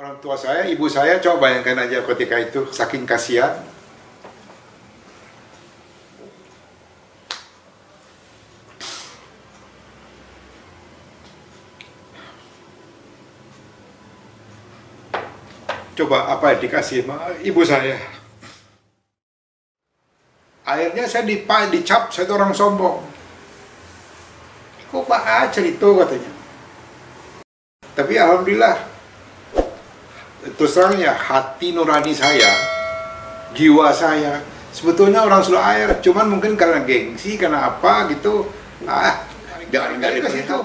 Orang tua saya, ibu saya, coba bayangkan aja ketika itu, saking kasihan. Coba apa yang dikasih ibu saya. Akhirnya saya dicap, saya itu orang sombong. Kok Pak cerita katanya. Tapi alhamdulillah, terus terang ya, hati nurani saya, jiwa saya, sebetulnya orang Sulu Air, cuman mungkin karena gengsi, karena apa gitu, jangan nggak dikasih tahu.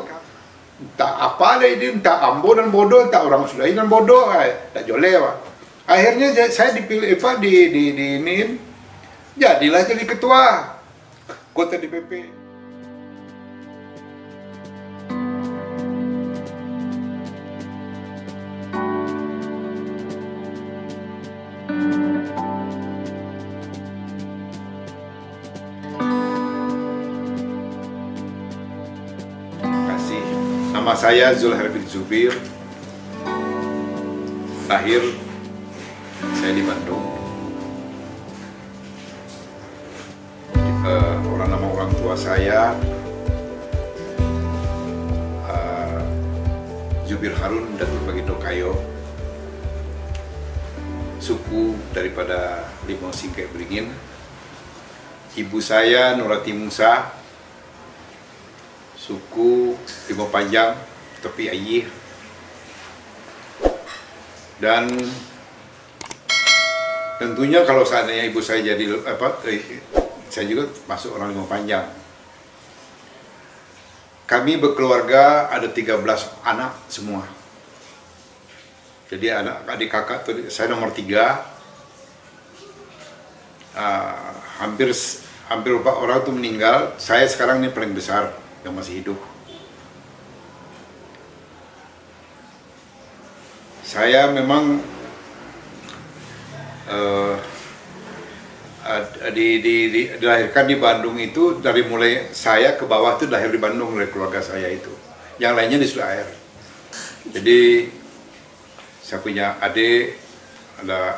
Tak apa deh ini, tak ambo dan bodoh, tak orang Sulu Air dan bodoh, tak joleh Pak. Akhirnya saya dipilih Pak ini, jadilah jadi ketua kota DPP. Nama saya Zulher bin Zubir, lahir saya di Bandung. Nama orang tua saya Zubir Harun dan Bagindo Kayo, suku daripada Limau Singkai Beringin. Ibu saya Nurati Musa, suku Limau Panjang, Tepi Ayih. Dan tentunya kalau seandainya ibu saya jadi saya juga masuk orang Limau Panjang. Kami berkeluarga ada 13 anak semua. Jadi adik kakak tuh, saya nomor 3. Hampir 4 orang tuh meninggal. Saya sekarang ini paling besar yang masih hidup. Saya memang dilahirkan di Bandung itu, dari mulai saya ke bawah itu lahir di Bandung oleh keluarga saya itu. Yang lainnya di Sulu Air. Jadi saya punya adik, ada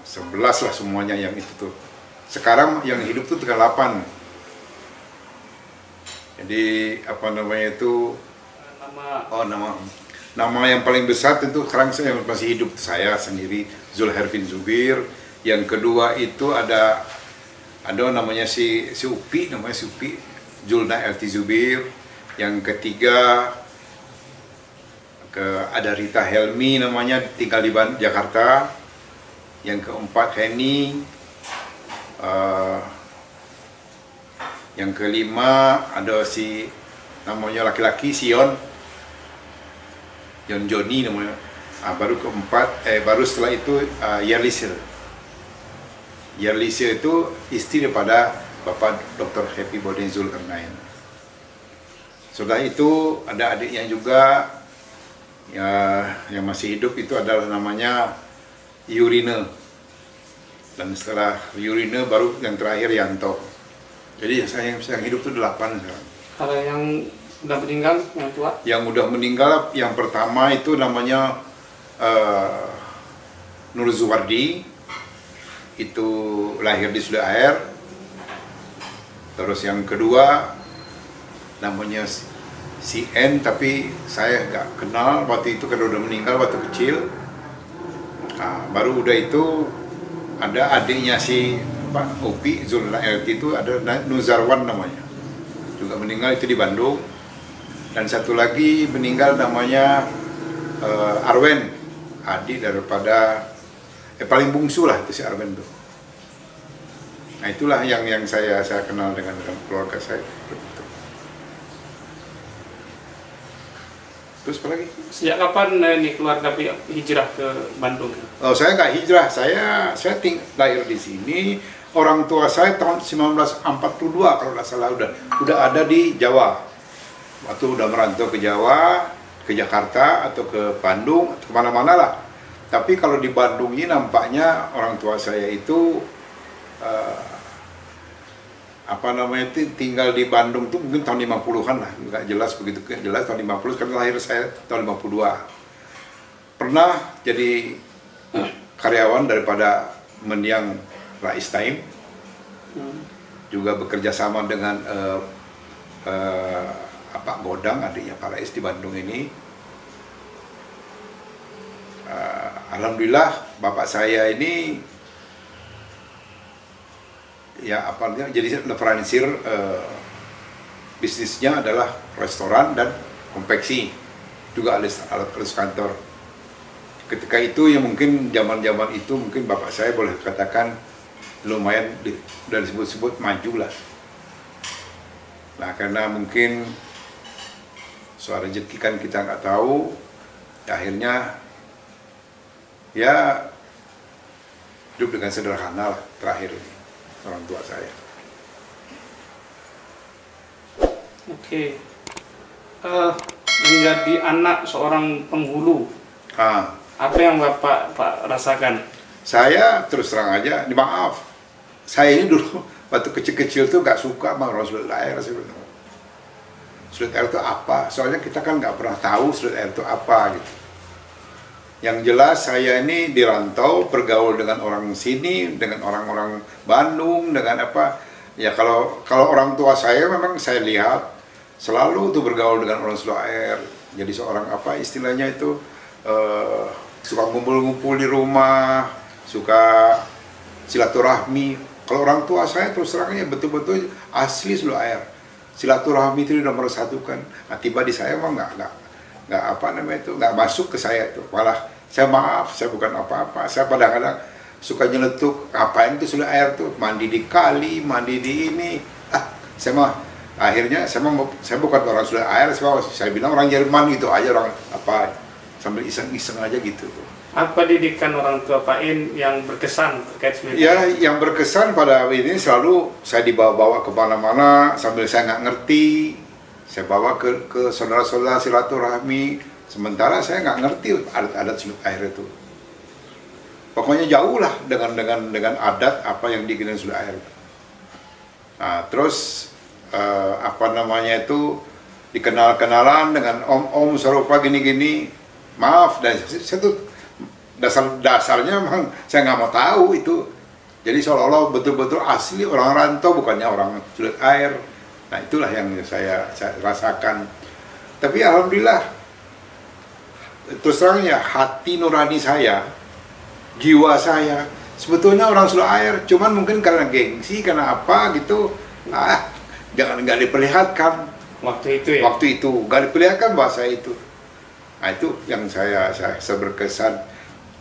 11 lah semuanya yang itu tuh. Sekarang yang hidup tuh tinggal 8. Jadi apa namanya itu, nama yang paling besar tentu sekarang saya masih hidup, saya sendiri Zulher bin Zubir. Yang kedua itu ada namanya si Upi, namanya si Upi, Julna Elti Zubir. Yang ketiga ada Rita Helmi namanya, tinggal di Jakarta. Yang keempat Henny. Yang kelima ada si namanya laki-laki Sion, John Joni namanya. Baru keempat, baru setelah itu Yerlisir itu istri daripada Bapak Dr. Happy Bodin Zulkarnain. Setelah itu ada adiknya juga ya, yang masih hidup, itu adalah namanya Yurine. Dan setelah Yurine baru yang terakhir Yanto. Jadi yang hidup itu 8 sekarang. Kalau yang udah meninggal, yang tua? Yang udah meninggal, yang pertama itu namanya Nur Zuwardi, itu lahir di Sulu Air. Terus yang kedua namanya si N, tapi saya nggak kenal waktu itu karena udah meninggal waktu kecil. Baru udah itu ada adiknya si Pak Upi Zulna Elti, itu ada Nuzarwan namanya, juga meninggal itu di Bandung. Dan satu lagi meninggal namanya Arwen, adik daripada paling bungsu lah itu si Arwen tuh. Nah itulah yang saya kenal dengan keluarga saya. Terus apa lagi? Sejak kapan nih keluarga hijrah ke Bandung? Oh, saya nggak hijrah, saya lahir di sini. Orang tua saya tahun 1942 kalau nggak salah udah ada di Jawa. Waktu udah merantau ke Jawa, ke Jakarta atau ke Bandung atau kemana-mana lah. Tapi kalau di Bandung ini nampaknya orang tua saya itu tinggal di Bandung tuh mungkin tahun 50-an lah, nggak jelas begitu jelas tahun 50 karena lahir saya tahun 52. pernah jadi karyawan daripada Mendiang Rais Time, juga bekerja sama dengan Pak Godang, adiknya Pak Rais di Bandung ini. Alhamdulillah bapak saya ini ya jadi leveransir, bisnisnya adalah restoran dan konveksi, juga alat kantor. Ketika itu ya mungkin zaman itu mungkin bapak saya boleh katakan lumayan dan disebut-sebut maju lah. Nah karena mungkin soal rezeki kan kita nggak tahu, akhirnya ya hidup dengan sederhana lah terakhir ini orang tua saya. Oke. Menjadi anak seorang penghulu, apa yang Bapak rasakan? Saya terus terang aja, maaf, saya ini dulu waktu kecil-kecil tuh nggak suka sama orang sulit air sebenarnya. Sulit air itu apa? Soalnya kita kan nggak pernah tahu sulit air itu apa gitu. Yang jelas saya ini dirantau, bergaul dengan orang sini, dengan orang-orang Bandung, dengan apa? Ya kalau orang tua saya memang saya lihat selalu tuh bergaul dengan orang sulit air. Jadi seorang apa istilahnya itu suka ngumpul-ngumpul di rumah, suka silaturahmi. Kalau orang tua saya terus terangnya betul-betul asli sulit air. Silaturahmi itu nomor satu kan. Nah, tiba di saya mah nggak apa namanya itu, nggak masuk ke saya itu. Malah saya maaf, saya bukan apa-apa. Saya kadang-kadang suka nyeletuk, ngapain itu sulit air tuh, mandi di kali, mandi di ini. Saya mah akhirnya saya bukan orang sulit air, saya bilang orang Jerman gitu aja, orang apa, sambil iseng-iseng aja gitu. Apa didikan orang tua Pak In yang berkesan terkait sulit air? Ya, yang berkesan pada ini selalu saya dibawa-bawa kemana-mana sambil saya nggak ngerti. Saya bawa ke saudara-saudara silaturahmi, sementara saya nggak ngerti adat-adat sulit air itu. Pokoknya jauh lah dengan adat apa yang dikenal sulit air. Nah, terus apa namanya itu dikenal-kenalan dengan om serupa gini-gini. Maaf, dan saya tuh dasarnya memang saya nggak mau tahu itu. Jadi seolah-olah betul-betul asli orang rantau, bukannya orang sulit air. Nah itulah yang saya rasakan. Tapi alhamdulillah, terus terang ya, hati nurani saya, jiwa saya sebetulnya orang sulit air, cuman mungkin karena gengsi, karena apa gitu, nggak diperlihatkan waktu itu ya. Waktu itu nggak diperlihatkan bahasa itu. Nah itu yang saya berkesan.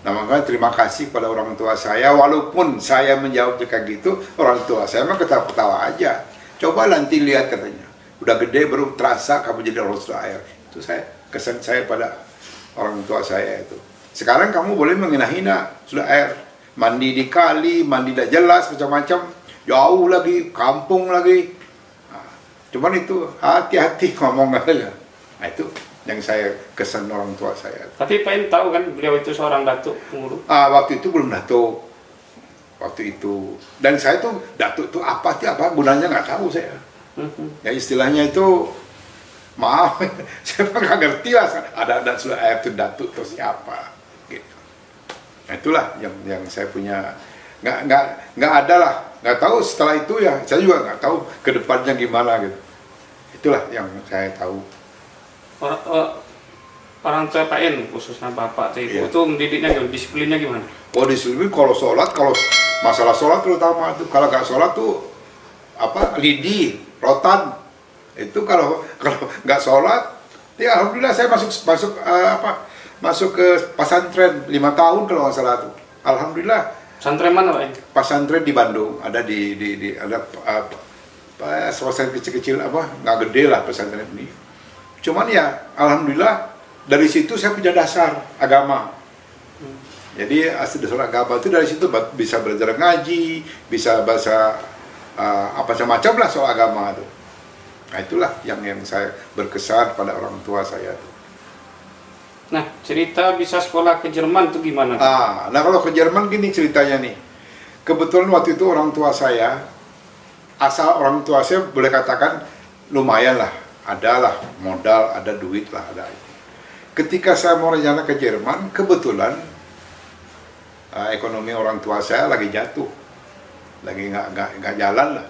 Nah makanya terima kasih pada orang tua saya, walaupun saya menjawabnya kayak gitu, orang tua saya mah ketawa-ketawa aja. Coba nanti lihat katanya, udah gede baru terasa kamu jadi orang sulit air. Itu kesan saya pada orang tua saya itu. Sekarang kamu boleh menghina-hina sulit air, mandi di kali, mandi tidak jelas macam-macam, jauh lagi, kampung lagi. Nah, cuman itu hati-hati ngomong aja. Nah itu yang saya kesan orang tua saya. Tapi Pak In tahu kan beliau itu seorang datuk pengurus? Waktu itu belum datuk. Waktu itu. Dan saya tuh datuk itu apa gunanya nggak tahu saya. Ya istilahnya itu, maaf, saya nggak ngerti lah. Ada sulit air itu datuk atau siapa. Gitu. Nah itulah yang saya punya. Nggak ada lah. Nggak tahu setelah itu ya. Saya juga nggak tahu ke depannya gimana gitu. Itulah yang saya tahu. Orang tua Pak In, khususnya bapak atau ibu, itu mendidiknya gimana? Disiplinnya gimana? Disiplin kalau sholat, kalau masalah sholat terutama itu, kalau nggak sholat tuh apa, lidi, rotan. Itu kalau nggak sholat, ya alhamdulillah saya masuk ke pesantren 5 tahun kalau nggak salah tuh. Alhamdulillah. Pesantren mana Pak In? Pesantren di Bandung, ada ada pesantren kecil-kecil nggak gede lah pesantren ini. Cuman ya alhamdulillah dari situ saya punya dasar agama. Jadi asli dasar agama itu dari situ bisa belajar ngaji, bisa bahasa macam-macam lah soal agama itu. Nah itulah yang saya berkesan pada orang tua saya. Nah cerita bisa sekolah ke Jerman itu gimana? Nah kalau ke Jerman gini ceritanya nih. Kebetulan waktu itu orang tua saya, asal orang tua saya boleh katakan lumayan lah. Adalah modal, ada duit lah, ada. ketika saya mau rencana ke Jerman, kebetulan ekonomi orang tua saya lagi jatuh, lagi nggak jalan lah.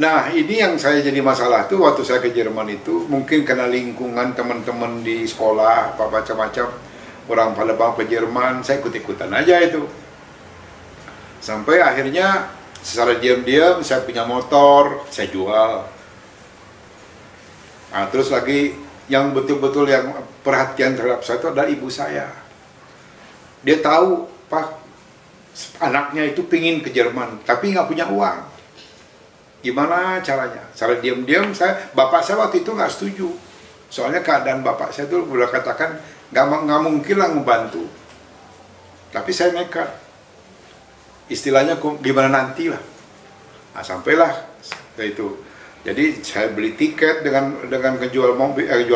Nah, ini yang saya jadi masalah tuh waktu saya ke Jerman itu, mungkin karena lingkungan teman-teman di sekolah, apa macam-macam, orang Palembang ke Jerman, saya ikut-ikutan aja itu. Sampai akhirnya secara diam-diam saya punya motor, saya jual. Nah, terus lagi yang betul-betul yang perhatian terhadap saya itu adalah ibu saya. Dia tahu, Pak, anaknya itu pingin ke Jerman, tapi nggak punya uang. Gimana caranya? Secara diam-diam bapak saya waktu itu nggak setuju. Soalnya keadaan bapak saya itu udah katakan nggak mungkin lah membantu. Tapi saya nekat. Istilahnya gimana nanti lah. Nah, sampailah itu. Jadi saya beli tiket dengan jual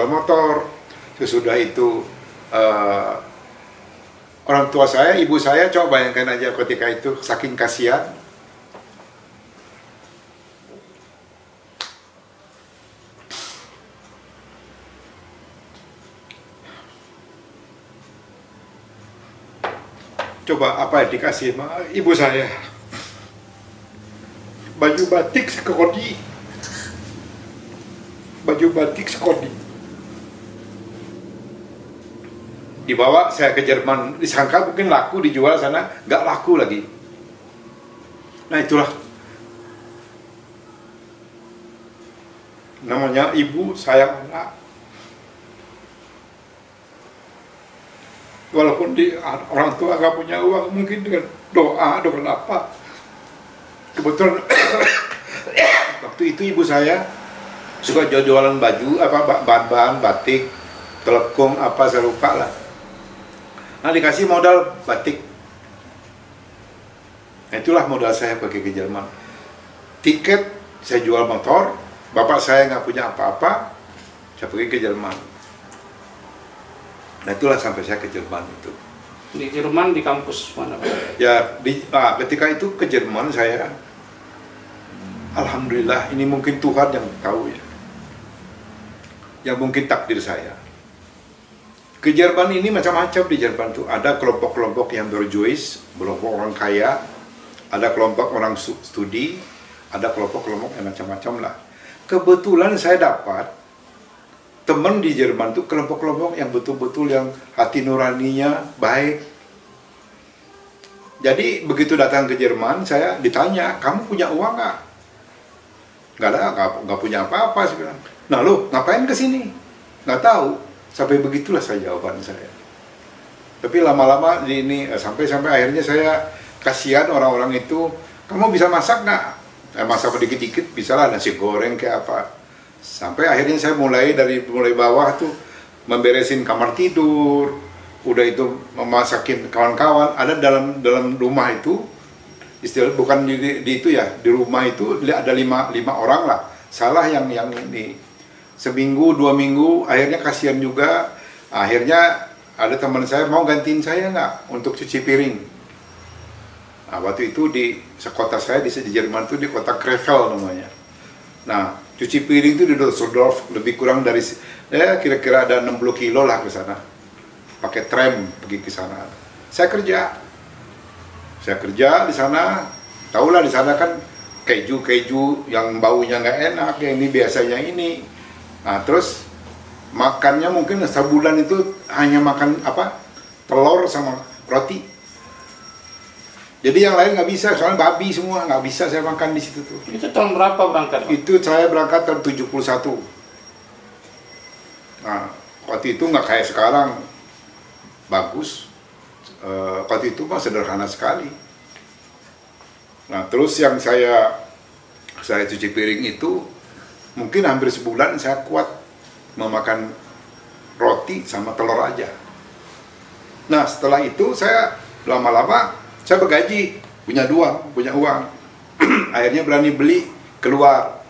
motor. Sesudah itu orang tua saya, ibu saya, coba bayangkan aja ketika itu saking kasihan. Coba apa yang dikasih sama ibu saya? Baju batik sekodi. Baju batik sekodi. Dibawa saya ke Jerman, disangka mungkin laku, dijual sana, nggak laku lagi. Nah itulah namanya ibu sayang anak. Walaupun orang tua nggak punya uang, mungkin dengan doa, dengan apa. Kebetulan waktu itu ibu saya suka jualan baju, bahan-bahan batik, telekung, apa saya lupa lah. Nah dikasih modal batik. Nah, itulah modal saya pergi ke Jerman. Tiket, saya jual motor, bapak saya nggak punya apa-apa, saya pergi ke Jerman. Nah itulah sampai saya ke Jerman itu. Di Jerman di kampus mana Pak? Ya, ketika itu ke Jerman saya, alhamdulillah ini mungkin Tuhan yang tahu ya. Yang mungkin takdir saya. Ke Jerman ini macam-macam di Jerman tuh. Ada kelompok-kelompok yang berjuis, kelompok orang kaya, ada kelompok orang studi, ada kelompok-kelompok yang macam-macam lah. Kebetulan saya dapat teman di Jerman tuh kelompok-kelompok yang betul-betul yang hati nuraninya baik. Jadi begitu datang ke Jerman, saya ditanya, kamu punya uang nggak? Nggak ada, nggak punya apa-apa. Saya bilang, nah lo ngapain ke sini? Nggak tahu. Sampai begitulah saya jawaban saya. Tapi lama-lama sampai akhirnya saya kasihan orang-orang itu. Kamu bisa masak nggak? Masak sedikit-dikit, bisa lah nasi goreng kayak apa. Sampai akhirnya saya mulai bawah tuh memberesin kamar tidur, udah itu memasakin kawan-kawan. Ada dalam rumah itu, istilah bukan di itu ya, di rumah itu ada lima orang lah. Salah yang ini seminggu 2 minggu, akhirnya kasihan juga. Akhirnya ada teman saya mau gantiin saya nggak untuk cuci piring. Nah, waktu itu di sekota saya di Jerman itu di kota Krefeld namanya. Nah, cuci piring itu di Düsseldorf lebih kurang dari kira-kira ada 60 kilo lah ke sana. Pakai tram pergi ke sana. Saya kerja di sana. Tahulah di sana kan keju yang baunya nggak enak, yang ini biasanya ini. Nah, terus makannya mungkin sebulan itu hanya makan telur sama roti. Jadi yang lain nggak bisa, soalnya babi semua, nggak bisa saya makan di situ tuh. Itu tahun berapa berangkat Pak? Itu saya berangkat tahun 71. Nah, waktu itu nggak kayak sekarang bagus. Waktu itu mah sederhana sekali. Nah, terus yang saya cuci piring itu mungkin hampir sebulan saya kuat memakan roti sama telur aja. Nah, setelah itu saya lama-lama saya bergaji, punya uang. Akhirnya berani beli keluar.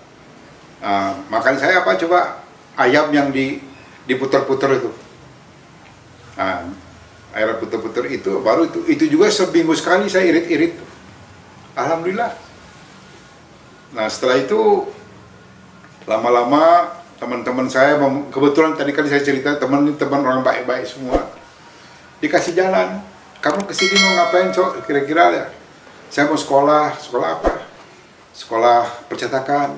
Makan saya apa coba? Ayam yang diputar-putar itu. Ayam putar-putar itu baru itu juga seminggu sekali saya irit-irit. Alhamdulillah. Nah setelah itu lama-lama teman-teman saya kebetulan tadi kan saya cerita teman-teman orang baik-baik semua dikasih jalan. Kamu kesini mau ngapain, Cok? Kira-kira ya. Saya mau sekolah apa? Sekolah percetakan.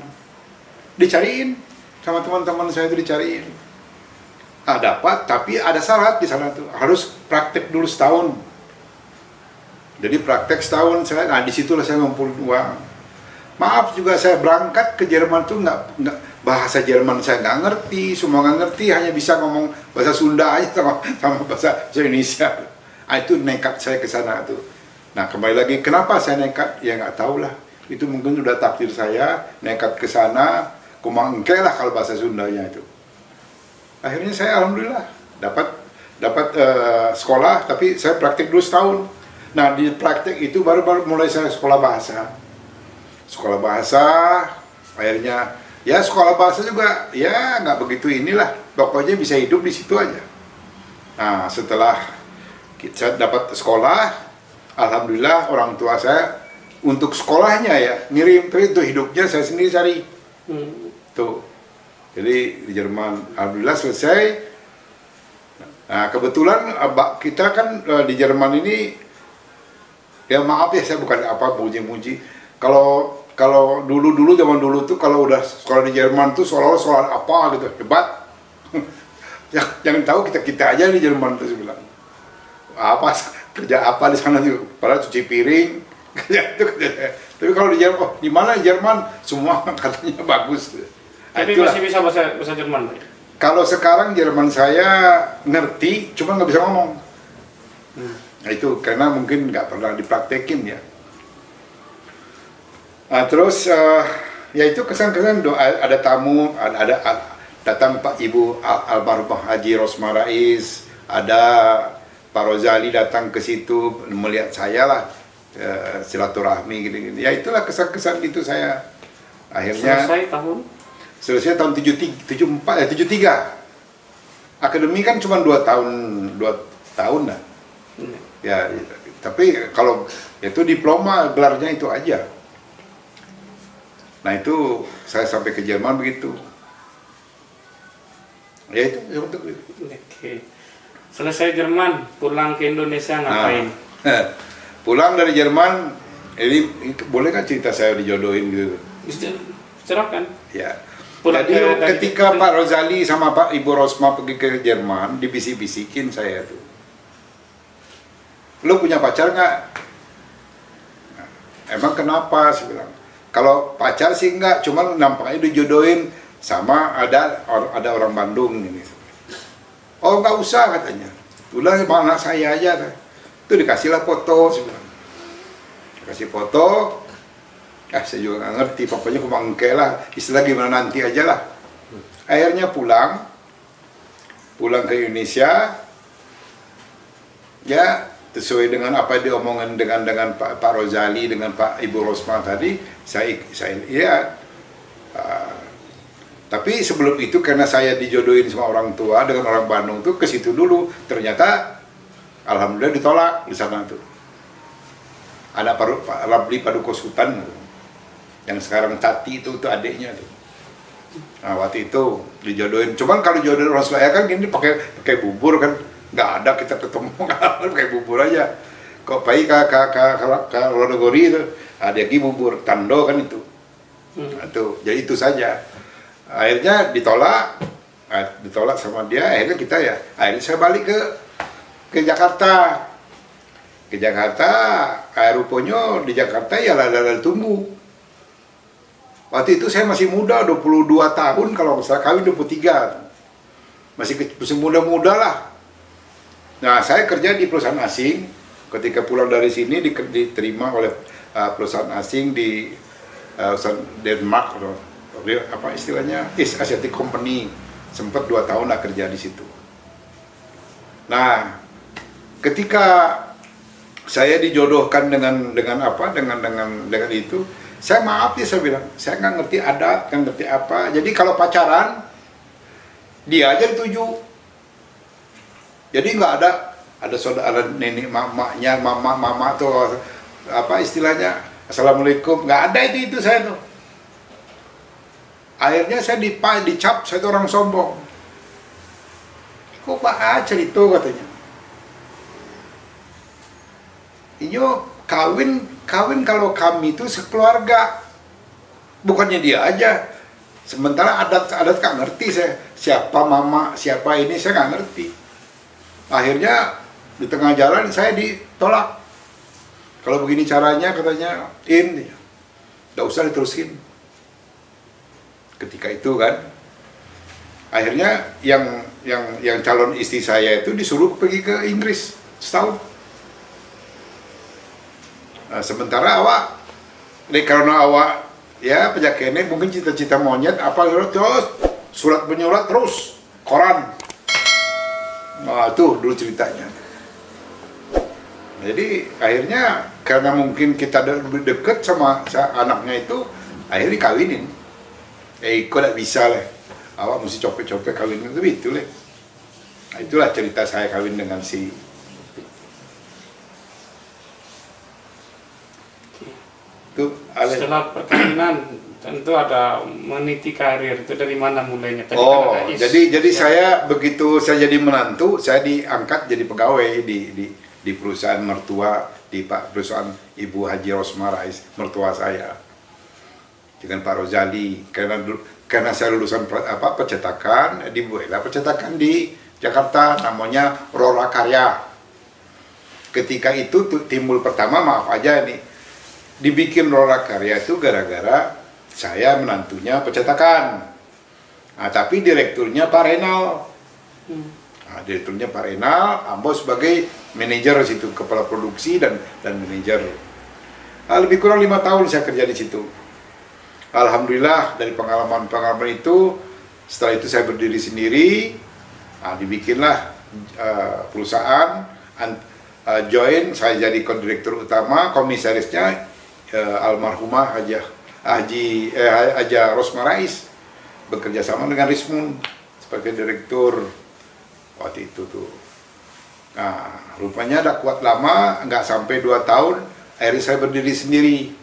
Dicariin sama teman-teman saya itu dicariin. Ah, dapat, tapi ada syarat di sana tuh. Harus praktek dulu setahun. Jadi praktek setahun saya, nah disitulah saya ngumpulin uang. Maaf juga saya berangkat ke Jerman tuh nggak bahasa Jerman saya nggak ngerti, semua nggak ngerti, hanya bisa ngomong bahasa Sunda aja sama bahasa Indonesia. Ah, itu nekat saya ke sana tuh. Nah kembali lagi kenapa saya nekat? Ya nggak tahu lah. Itu mungkin udah takdir saya nekat ke sana, kumangke lah kalau bahasa Sundanya itu. Akhirnya saya alhamdulillah dapat sekolah, tapi saya praktik dulu setahun. Nah di praktek itu baru mulai saya sekolah bahasa. Sekolah bahasa, akhirnya ya sekolah bahasa juga ya nggak begitu inilah, pokoknya bisa hidup di situ aja. Nah setelah saya dapat sekolah, alhamdulillah orang tua saya untuk sekolahnya ya ngirim, tapi untuk hidupnya saya sendiri cari. Tuh, jadi di Jerman alhamdulillah selesai. Nah kebetulan kita kan di Jerman ini, ya maaf ya saya bukan apa muji-muji. Kalau dulu zaman dulu tuh kalau udah sekolah di Jerman tuh seolah-olah sekolah apa gitu hebat. yang tahu kita aja di Jerman tuh saya bilang apa kerja apa di sana tuh, padahal cuci piring kerja itu kerja. Tapi kalau di Jerman, di mana Jerman semua katanya bagus. Tapi masih bisa bahasa Jerman. Kalau sekarang Jerman saya ngerti, cuma nggak bisa ngomong. Nah, itu karena mungkin nggak pernah dipraktekin ya. Nah, terus ya itu kesan-kesan doa, ada tamu, ada datang Pak Ibu almarhumah Haji Rosma Rais, ada Pak Rozali datang ke situ melihat saya lah, silaturahmi gini-gini. Ya itulah kesan-kesan itu saya. Akhirnya selesai tahun 73. Akademi kan cuma 2 tahun lah. Ya, tapi kalau itu diploma gelarnya itu aja. Nah itu saya sampai ke Jerman begitu. Ya itu untuk Oke. Selesai Jerman, pulang ke Indonesia ngapain? Pulang dari Jerman, ini boleh kan cerita saya dijodohin gitu? Cerahkan. Ya. Pulang Jadi ketika Pak Rozali sama Pak Ibu Rosma pergi ke Jerman, dibisik-bisikin saya tuh. Lo punya pacar nggak? Nah, emang kenapa? Saya bilang. Kalau pacar sih enggak, cuman nampaknya dijodohin sama ada orang Bandung ini. Oh nggak usah katanya, udah sama anak saya aja. Itu dikasihlah foto, dikasih foto. Saya juga nggak ngerti, pokoknya kumangke lah, istilah gimana nanti aja lah. Akhirnya pulang ke Indonesia, ya sesuai dengan apa diomongin dengan Pak Rozali dengan Pak Ibu Rosma tadi, saya lihat. Tapi sebelum itu karena saya dijodohin sama orang tua dengan orang Bandung tuh ke situ dulu, ternyata alhamdulillah ditolak di sana tuh. Ada Pak Rabli Padukosutan yang sekarang Tati itu adiknya tuh. Nah waktu itu dijodohin, cuman kalau jodohin orang saya kan gini pakai bubur kan. Nggak ada kita ketemu kayak bubur aja. Kok pai ke Lodogori itu ada lagi bubur tando kan itu. Nah, itu jadi itu saja. Akhirnya ditolak sama dia. Akhirnya saya balik ke Jakarta. Ke Jakarta, rupanya di Jakarta ya lada tunggu. Waktu itu saya masih muda, 22 tahun kalau misalnya kawin 23. Masih muda-muda lah. Nah, saya kerja di perusahaan asing. Ketika pulang dari sini diterima oleh perusahaan asing di Denmark atau apa istilahnya, East Asiatic Company. Sempat 2 tahun lah kerja di situ. Nah, ketika saya dijodohkan dengan itu, saya maaf ya saya bilang, saya nggak ngerti adat, nggak ngerti apa. Jadi kalau pacaran, dia aja dituju. Jadi nggak ada saudara nenek mamanya, mama tuh apa istilahnya, assalamualaikum, nggak ada itu saya tuh. Akhirnya saya dicap saya itu orang sombong. Kok Pak cerita katanya. Iyo kawin kalau kami itu sekeluarga. Bukannya dia aja. Sementara adat nggak ngerti saya. Siapa mama, siapa ini saya nggak ngerti. Akhirnya di tengah jalan saya ditolak. Kalau begini caranya katanya nggak usah diterusin. Ketika itu kan, akhirnya yang calon istri saya itu disuruh pergi ke Inggris setahun. Nah, sementara karena awak ya penyakitnya mungkin cita-cita monyet apa terus surat menyurat terus koran. Nah, itu dulu ceritanya. Jadi akhirnya karena mungkin kita lebih dekat sama anaknya itu, akhirnya dikawinin. Kok tidak bisa lah. Awak mesti copet-copet kawin itu lah. Nah, itulah cerita saya kawin dengan si. Itu setelah perkawinan tentu ada meniti karir. Itu dari mana mulainya? Tadi kan jadi saya begitu saya jadi menantu, saya diangkat jadi pegawai di perusahaan mertua di perusahaan Ibu Haji Rosmarais, mertua saya. Dengan Pak Rozali, karena saya lulusan percetakan, dibuatlah percetakan di Jakarta namanya Rora Karya. Ketika itu timbul pertama, maaf aja nih, dibikin Rora Karya itu gara-gara saya menantunya percetakan. Nah, tapi direkturnya Pak Renal. Nah, direkturnya Pak Renal, Ambo sebagai manajer situ, kepala produksi dan manajer. Nah, lebih kurang 5 tahun saya kerja di situ. Alhamdulillah dari pengalaman itu, setelah itu saya berdiri sendiri, dibikinlah perusahaan, join, saya jadi direktur utama, komisarisnya almarhumah Haja Rosmarais, bekerja sama dengan Rismun sebagai direktur waktu itu tuh. Nah, rupanya ada kuat lama, nggak sampai 2 tahun, akhirnya saya berdiri sendiri.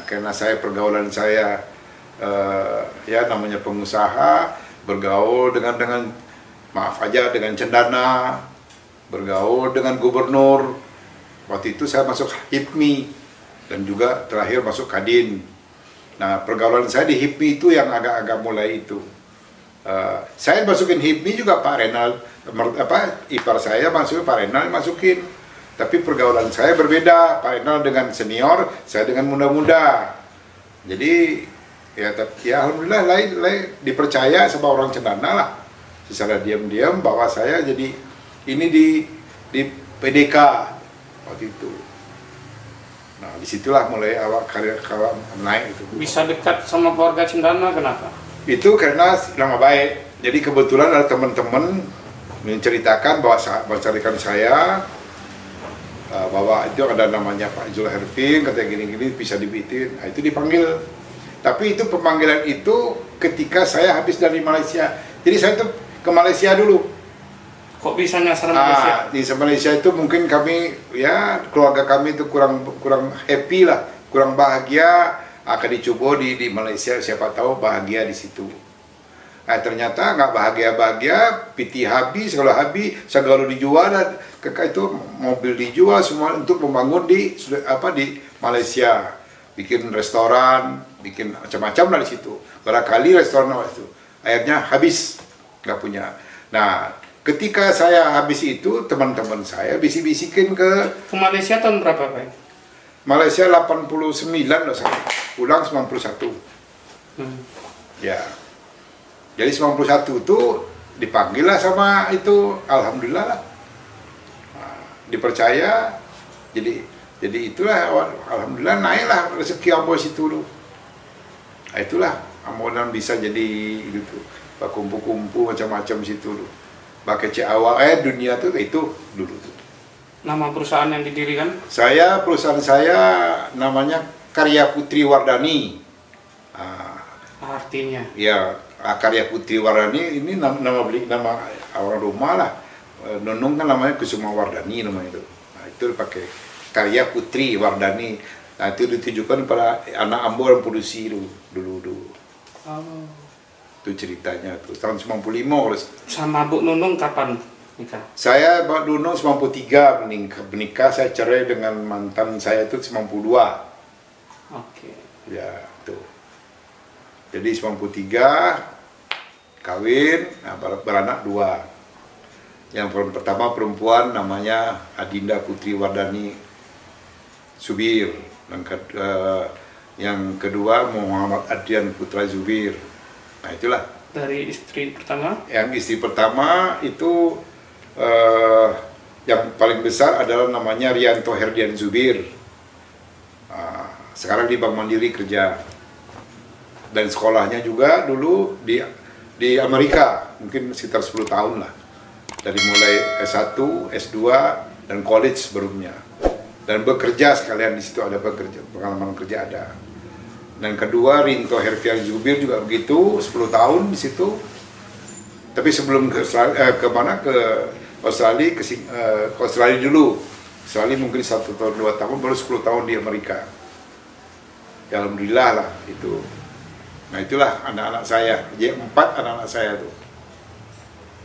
Karena saya pergaulan saya ya namanya pengusaha, bergaul dengan maaf aja dengan cendana, bergaul dengan gubernur. Waktu itu saya masuk HIPMI dan juga terakhir masuk Kadin. Nah, pergaulan saya di HIPMI itu yang agak-agak mulai itu. Saya masukin HIPMI juga Pak Renal, ipar saya masukin, Pak Renal masukin. Tapi pergaulan saya berbeda, Pak Renal dengan senior, saya dengan muda-muda. Jadi ya alhamdulillah lain dipercaya sama orang cendana lah. Secara diam-diam bahwa saya jadi ini di PDK waktu itu. Nah, disitulah mulai awal karir naik itu. Bisa dekat sama keluarga cendana kenapa? Itu karena nama baik. Jadi kebetulan ada teman-teman menceritakan bahwa saya bahwa itu ada namanya Pak Zul Herfin, katanya gini-gini bisa dibitin. Nah, itu dipanggil. Tapi itu pemanggilan itu ketika saya habis dari Malaysia. Jadi saya tuh ke Malaysia dulu. Kok bisa nyasar Malaysia? Di Malaysia itu mungkin kami ya keluarga kami itu kurang happy lah, kurang bahagia. Akan dicoba di Malaysia, siapa tahu bahagia di situ. Nah, ternyata nggak bahagia, piti habis, kalau habis, segala dijual, dan itu mobil dijual semua untuk membangun di Malaysia, bikin restoran, bikin macam-macam lah di situ. Barangkali restoran itu, akhirnya habis, nggak punya. Nah, ketika saya habis itu, teman-teman saya bisik-bisikin ke Malaysia tahun berapa, Pak? Malaysia 89 loh saya, pulang 91. Ya. Jadi 91 itu dipanggil lah sama itu, alhamdulillah lah, dipercaya, jadi itulah alhamdulillah naiklah rezeki Ambo situ dulu. Nah, itulah Ambo bisa jadi gitu, kumpul-kumpul macam-macam situ dulu. Pakai awal dunia tuh itu dulu tuh. Nama perusahaan yang didirikan? Perusahaan saya namanya Karya Putri Wardani. Artinya? Ya. Karya Putri Wardani ini nama orang rumah lah. Nunung kan namanya Kusuma Wardani namanya itu. Nah, itu pakai Karya Putri Wardani. Nah itu ditujukan pada anak Ambo yang produksi dulu. Oh. Itu ceritanya tuh tahun 95 kalau Sama Bu Nunung kapan nikah? saya Mbak Nunung 93 menikah, saya cerai dengan mantan saya itu 92. Oke. Ya, tuh. Jadi 93 kawin, nah, beranak 2. Yang pertama perempuan namanya Adinda Putri Wardani Subir, dan yang kedua Muhammad Adrian Putra Zubir. Nah itulah. Dari istri pertama? Yang istri pertama itu yang paling besar adalah namanya Rianto Herdian Zubir. Sekarang di Bank Mandiri kerja. Dan sekolahnya juga dulu di Amerika, mungkin sekitar 10 tahun lah. Dari mulai S1, S2, dan college sebelumnya. Dan bekerja sekalian di situ, ada pengalaman kerja ada. Dan kedua Rinto Herdian Zubir juga begitu, 10 tahun di situ. Tapi sebelum ke Australia, ke Australia dulu. Australia mungkin 1 tahun 2 tahun, baru 10 tahun di Amerika. Ya, alhamdulillah lah itu. Nah itulah anak-anak saya, jadi 4 anak-anak saya tuh.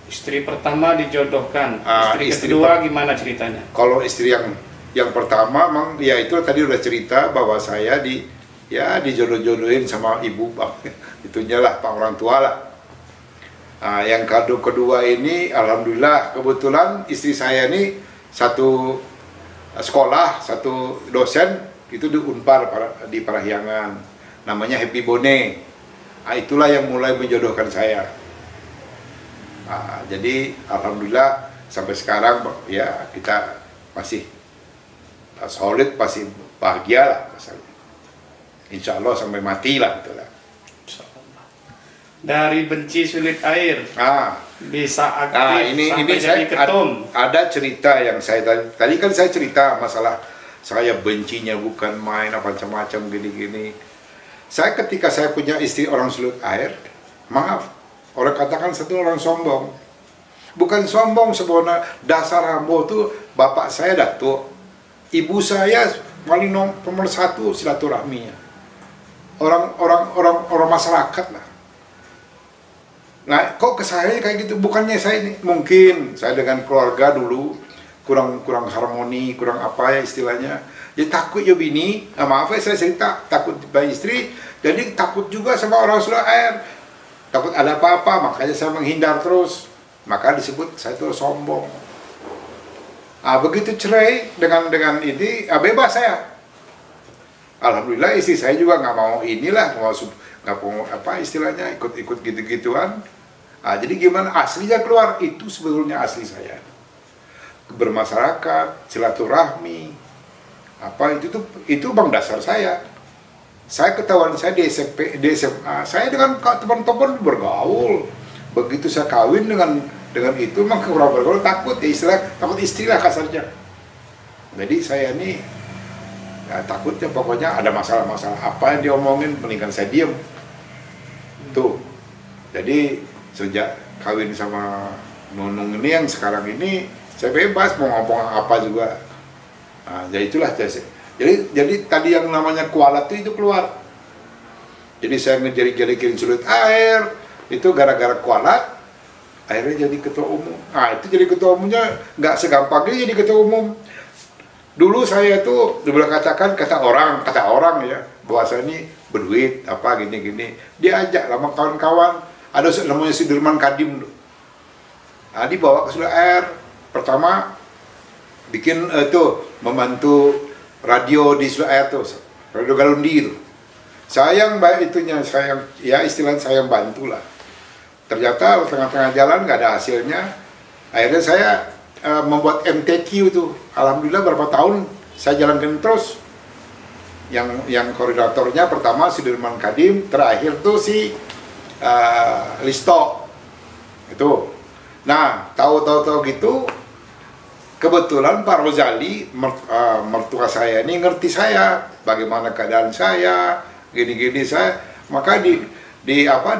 Istri pertama dijodohkan, istri istri kedua gimana ceritanya? Kalau istri yang pertama, memang ya itu tadi udah cerita bahwa saya dijodoh-jodohin sama ibu, itunya lah, pak orang tua lah. Nah, yang kado kedua ini, alhamdulillah kebetulan istri saya ini satu sekolah, satu dosen itu di Unpar di Parahyangan, namanya Happy Bone. Nah, itulah yang mulai menjodohkan saya. Nah, jadi alhamdulillah sampai sekarang ya kita masih solid, masih bahagia lah. Insya Allah sampai mati lah itulah. Dari benci sulit air bisa aktif ini sampai saya jadi ketum. ada cerita yang saya tadi kan saya cerita masalah saya bencinya bukan main macam-macam gini-gini. Saya ketika saya punya istri orang sulit air, maaf, orang katakan satu orang sombong. Bukan sombong sebenarnya, dasar Ambo tuh bapak saya Datuk, ibu saya paling nomor 1 silaturahminya. Orang masyarakat lah. Nah, kok ke saya kayak gitu? Bukannya saya ini, mungkin saya dengan keluarga dulu kurang harmoni, kurang apa ya istilahnya. Jadi takut ya bini, maaf ya saya cerita, takut bayi istri, jadi takut juga sama orang sulit air. Takut ada apa-apa, makanya saya menghindar terus. Maka disebut saya itu sombong. Begitu cerai dengan ini, bebas saya. Alhamdulillah istri saya juga nggak mau inilah, nggak mau apa istilahnya ikut gitu-gituan. Jadi gimana aslinya keluar, itu sebetulnya asli saya. Bermasyarakat, silaturahmi, apa itu bang dasar saya. Saya ketahuan saya di SMP, di SMA, saya dengan teman-teman bergaul. Begitu saya kawin dengan itu, memang kurang bergaul, takut ya istilah, takut istri lah kasarnya. Jadi saya ini ya, takutnya pokoknya ada masalah-masalah apa yang diomongin, mendingan saya diem. Tuh. Jadi sejak kawin sama Nunung ini yang sekarang ini, saya bebas mau ngomong apa juga. Nah, jadi itulah jadi tadi yang namanya kualat itu keluar. Jadi saya ngejari-jarikin sulit air itu gara-gara kualat, akhirnya jadi ketua umum. Nah itu jadi ketua umumnya nggak segampang dia jadi ketua umum. Dulu saya tuh kata orang ya bahwa saya ini berduit apa gini-gini. Diajak sama kawan-kawan, ada namanya Sudirman Kadim. Nah, dibawa ke sulit air. Pertama bikin membantu radio di sulit air tuh, radio Galundi itu. Sayang baik itunya, istilahnya saya bantu lah. Ternyata tengah-tengah jalan nggak ada hasilnya. Akhirnya saya membuat MTQ itu. Alhamdulillah berapa tahun saya jalankan terus. Yang koordinatornya pertama Sudirman Kadim, terakhir tuh si Listo. Itu. Nah, tahu-tahu gitu, kebetulan Pak Rozali, mertua saya ini ngerti saya, bagaimana keadaan saya, gini-gini saya, maka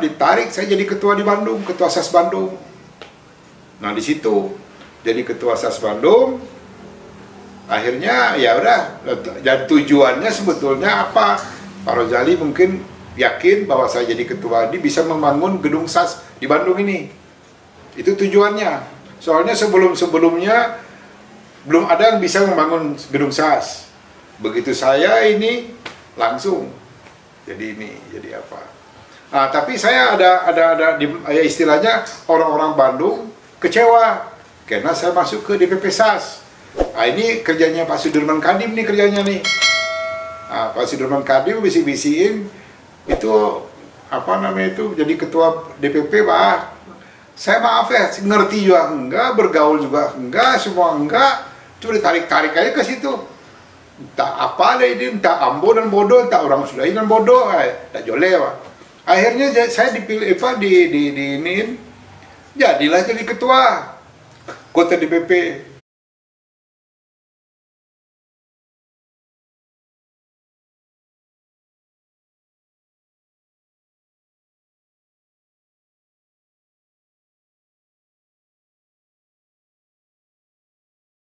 ditarik saya jadi ketua di Bandung, ketua SAS Bandung. Nah di situ jadi ketua SAS Bandung. Akhirnya ya udah, dan tujuannya sebetulnya apa? Pak Rozali mungkin yakin bahwa saya jadi ketua ini bisa membangun gedung SAS di Bandung ini. Itu tujuannya. Soalnya sebelum-sebelumnya belum ada yang bisa membangun gedung SAS. Begitu saya ini langsung jadi ini, jadi apa? Nah, tapi saya ada ya istilahnya orang-orang Bandung kecewa karena saya masuk ke DPP SAS. Nah, ini kerjanya Pak Sudirman Kadim nih kerjanya nih. Nah, Pak Sudirman Kadim bisik-bisikin itu apa namanya itu jadi ketua DPP, Pak. Saya maaf ya, ngerti juga enggak, bergaul juga enggak, semua enggak. Cuma ditarik-tarik aja ke situ. Entah apa deh ini, entah ambo dan bodoh, entah orang sudah dan bodoh, tak joleh, Pak. Akhirnya saya dipilih jadilah jadi ketua kota DPP.